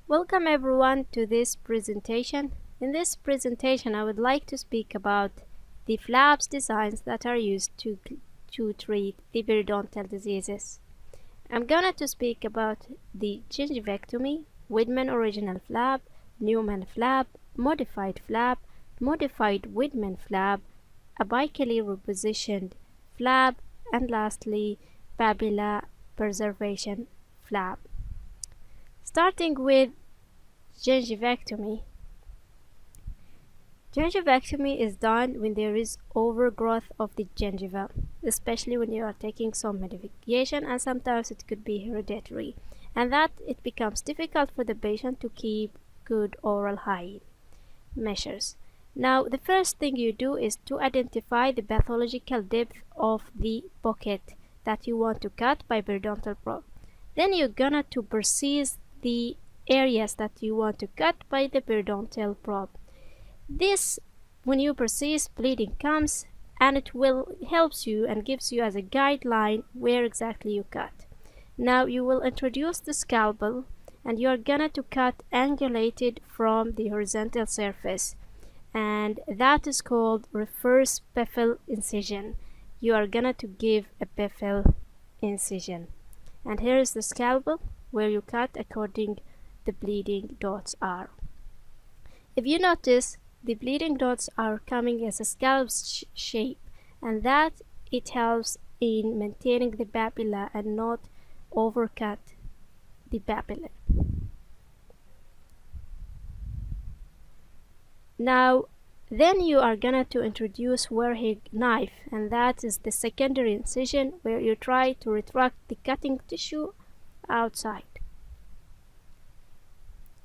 Welcome everyone to this presentation. In this presentation, I would like to speak about the flaps designs that are used to treat the periodontal diseases. I'm gonna to speak about the gingivectomy, Widman original flap, Newman flap, modified Widman flap, abically repositioned flap, and lastly, papilla preservation flap. Starting with gingivectomy. Gingivectomy is done when there is overgrowth of the gingiva, especially when you are taking some medication, and sometimes it could be hereditary, and that it becomes difficult for the patient to keep good oral hygiene measures. Now, the first thing you do is to identify the pathological depth of the pocket that you want to cut by periodontal probe. Then you're gonna to precise the areas that you want to cut by the periodontal probe. This, when you precise, bleeding comes, and it will helps you and gives you as a guideline where exactly you cut. Now you will introduce the scalpel, and you are gonna to cut angulated from the horizontal surface, and that is called reverse bevel incision. You are gonna to give a bevel incision, and here is the scalpel where you cut according the bleeding dots are. If you notice, the bleeding dots are coming as a scallop shape, and that it helps in maintaining the papilla and not overcut the papilla. Now then you are gonna to introduce Werhig knife, and that is the secondary incision where you try to retract the cutting tissue outside.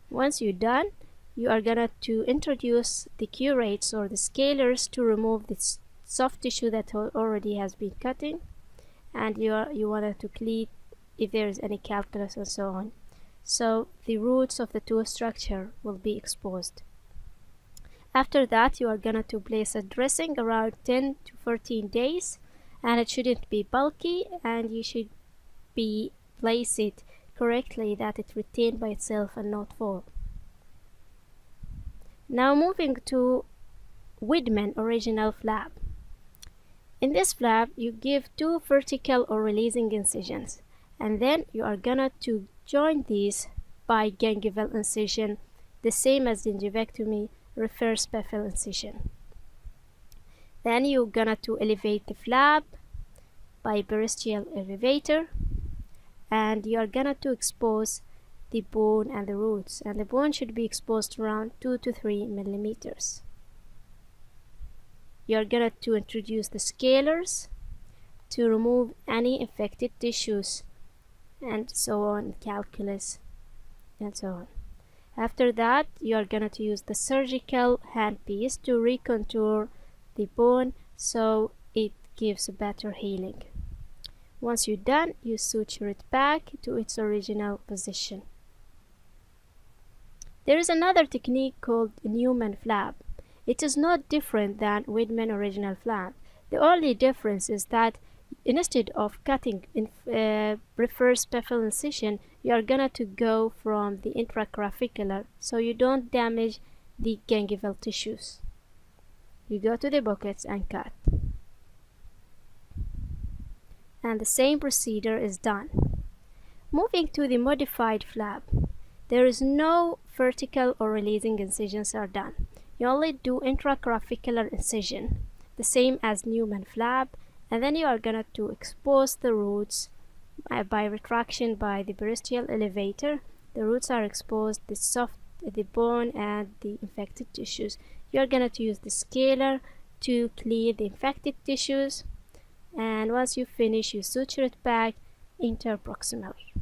Once you're done, you are gonna to introduce the curates or the scalers to remove the soft tissue that already has been cutting, and you wanted to clean if there is any calculus and so on. So the roots of the tooth structure will be exposed. After that, you are gonna to place a dressing around 10 to 14 days, and it shouldn't be bulky, and you should place it correctly that it retain by itself and not fall. Now moving to Widman original flap. In this flap, you give 2 vertical or releasing incisions, and then you are gonna to join these by gingival incision, the same as gingivectomy, reverse bevel incision. Then you're gonna to elevate the flap by periostral elevator, and you are gonna to expose the bone and the roots, and the bone should be exposed around 2 to 3 millimeters. You are gonna to introduce the scalers to remove any infected tissues and so on, calculus and so on. After that, you are gonna to use the surgical handpiece to recontour the bone so it gives a better healing. Once you're done, you suture it back to its original position. There is another technique called Newman flap. It is not different than Widman original flap. The only difference is that instead of cutting in reverse bevel incision, you are gonna to go from the intraclavicular, so you don't damage the gingival tissues. You go to the buckets and cut. And the same procedure is done. Moving to the modified flap, there is no vertical or releasing incisions are done. You only do intraclavicular incision, the same as Newman flap, and then you are gonna to expose the roots by retraction by the periostral elevator. The roots are exposed, the bone and the infected tissues. You are gonna to use the scaler to clear the infected tissues, and once you finish, you suture it back interproximally.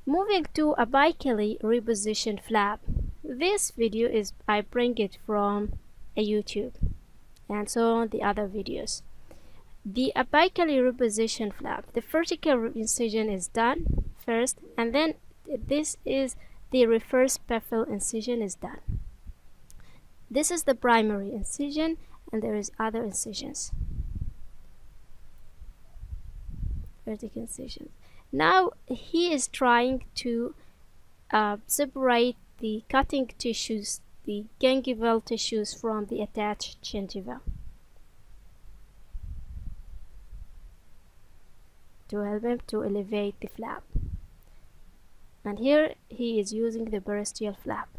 Moving to abically repositioned flap. This video is I bring it from a YouTube, and so on the other videos. The abically repositioned flap, the vertical incision is done first, and then this is the reverse bevel incision is done. This is the primary incision, and there is other incisions, vertical incisions. Now he is trying to separate the cutting tissues, the gingival tissues, from the attached gingiva to help him to elevate the flap. And here he is using the periosteial flap.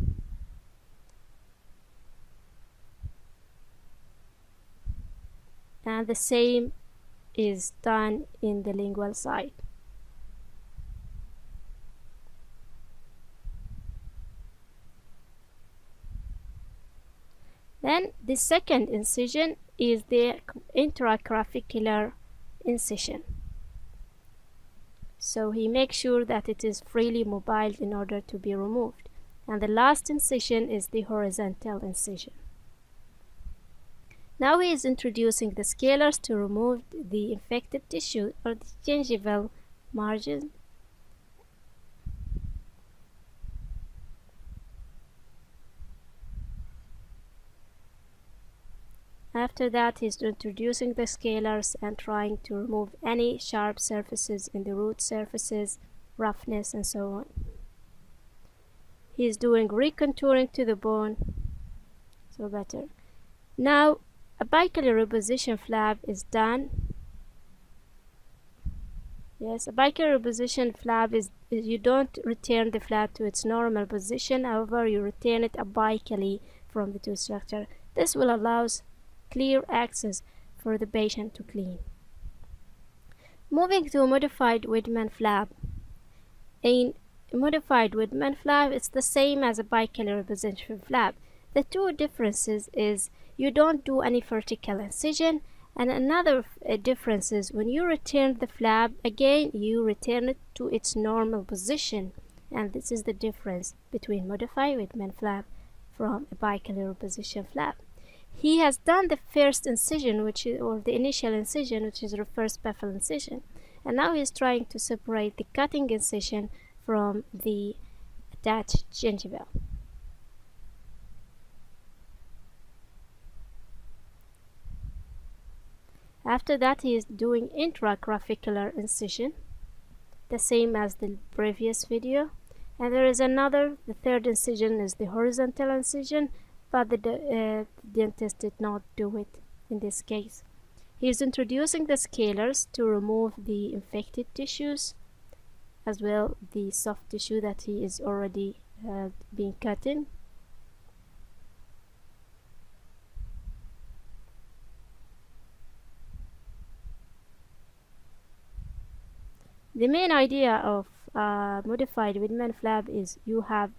And the same is done in the lingual side. Then the second incision is the intraclavicular incision. So he makes sure that it is freely mobile in order to be removed. And the last incision is the horizontal incision. Now he is introducing the scalers to remove the infected tissue or the gingival margin. After that, he's introducing the scalers and trying to remove any sharp surfaces in the root surfaces, roughness, and so on. He's doing recontouring to the bone, so better. Now, a bicular reposition flap is done. Yes, a bicular reposition flap is you don't return the flap to its normal position, however, you return it abically from the tooth structure. This will allow clear access for the patient to clean. Moving to a modified Widman flap. A modified Widman flap is the same as a bicular reposition flap. The two differences is you don't do any vertical incision, and another difference is when you return the flap, again you return it to its normal position, and this is the difference between modified Widman flap from a bicular reposition flap. He has done the first incision, or the initial incision, which is reverse baffle incision, and now he is trying to separate the cutting incision from the attached gingiva. After that, he is doing intraclavicular incision, the same as the previous video. And there is another, the third incision is the horizontal incision, but the dentist did not do it in this case. He is introducing the scalers to remove the infected tissues, as well the soft tissue that he is already being cut in. The main idea of modified Widman flap is you have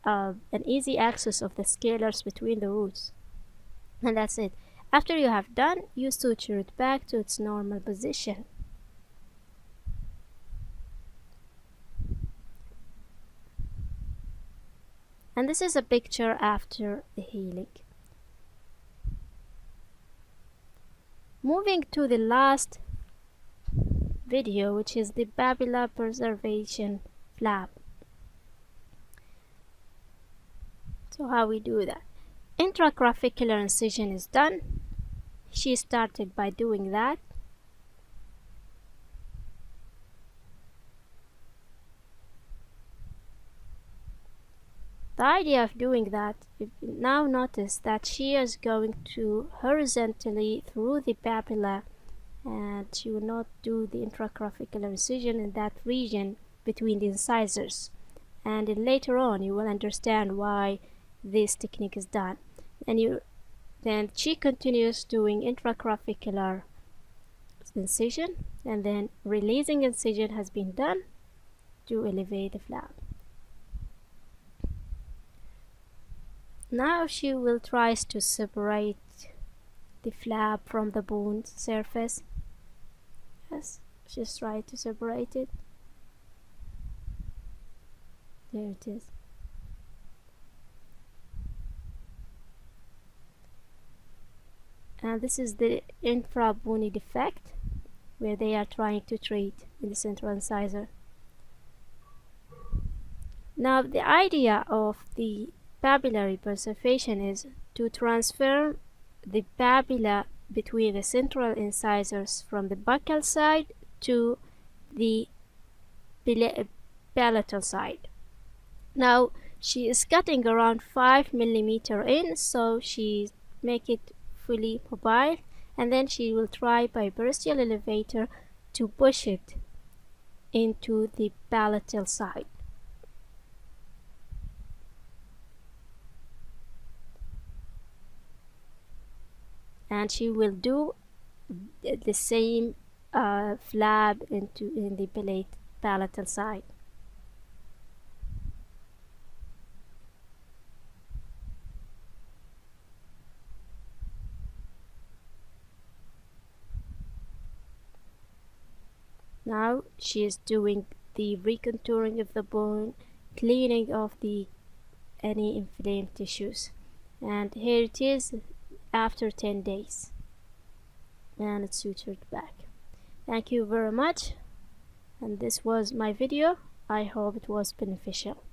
an easy access of the scalers between the roots, and that's it. After you have done, you suture it back to its normal position. And this is a picture after the healing. Moving to the last video, which is the papilla preservation flap. So how we do that? Intraclavicular incision is done. She started by doing that. The idea of doing that, now notice that she is going to horizontally through the papilla, and she will not do the intraclavicular incision in that region between the incisors. And later on you will understand why this technique is done. And then she continues doing intraclavicular incision, and then releasing incision has been done to elevate the flap. Now she will try to separate the flap from the bone surface. Yes, she's trying to separate it. There it is. And this is the infrabony defect where they are trying to treat in the central incisor. Now the idea of the papillary preservation is to transfer the papilla between the central incisors from the buccal side to the palatal side. Now she is cutting around 5 millimeter in, so she make it fully mobile, and then she will try by periodontal elevator to push it into the palatal side. And she will do the same flap in the palatal side. Now she is doing the recontouring of the bone, cleaning of any inflamed tissues. And here it is after 10 days. And it's sutured back. Thank you very much. And this was my video. I hope it was beneficial.